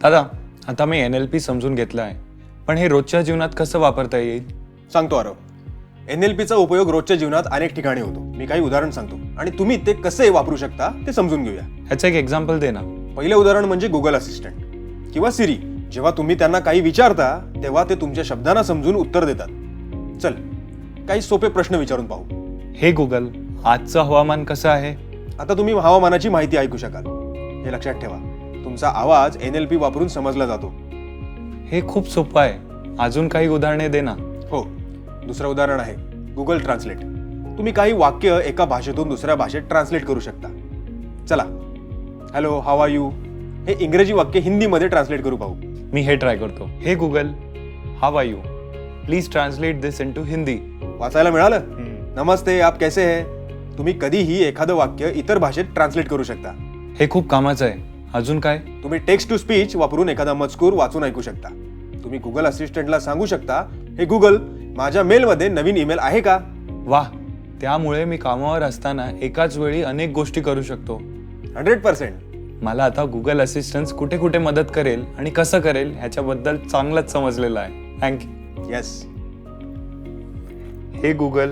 दादा, आता मी NLP समजून घेतला आहे, पण हे रोजच्या जीवनात कसं वापरता येईल? सांगतो आरव. NLPचा उपयोग रोजच्या जीवनात अनेक ठिकाणी होतो. मी काही उदाहरण सांगतो आणि तुम्ही ते कसे वापरू शकता ते समजून घेऊया. ह्याचं एक एक्झाम्पल दे ना. पहिलं उदाहरण म्हणजे गुगल असिस्टंट किंवा सिरी. जेव्हा तुम्ही त्यांना काही विचारता तेव्हा ते तुमच्या शब्दांना समजून उत्तर देतात. चल, काही सोपे प्रश्न विचारून पाहू. हे गुगल, आजचं हवामान कसं आहे? आता तुम्ही हवामानाची माहिती ऐकू शकाल. हे लक्षात ठेवा, तुमचा आवाज NLP वापरून समजला जातो. हे खूप सोपं आहे. अजून काही उदाहरणे दे ना. हो, दुसरं उदाहरण आहे गुगल ट्रान्सलेट. तुम्ही काही वाक्य एका भाषेतून दुसऱ्या भाषेत ट्रान्सलेट करू शकता. चला, हॅलो, हाऊ आर यू हे इंग्रजी वाक्य हिंदीमध्ये ट्रान्सलेट करू पाहू. मी हे ट्राय करतो. Hey Google, how are you, please translate this into Hindi. वाचायला मिळालं? नमस्ते, आप कैसे है? तुम्ही कधीही एखादं वाक्य इतर भाषेत ट्रान्सलेट करू शकता. हे खूप कामाचं आहे. अजून काय? तुम्ही टेक्स्ट टू स्पीच वापरून एखादा मजकूर वाचून ऐकू शकता. तुम्ही गुगल असिस्टंटला सांगू शकता, हे गुगल, माझ्या मेलमध्ये नवीन ईमेल आहे का? वाह, त्यामुळे मी कामावर असताना एकाच वेळी अनेक गोष्टी करू शकतो. 100%. मला आता गुगल असिस्टंट कुठे कुठे मदत करेल आणि कसं करेल ह्याच्याबद्दल चांगलंच समजलेलं आहे. थँक्यू. येस. हे गुगल,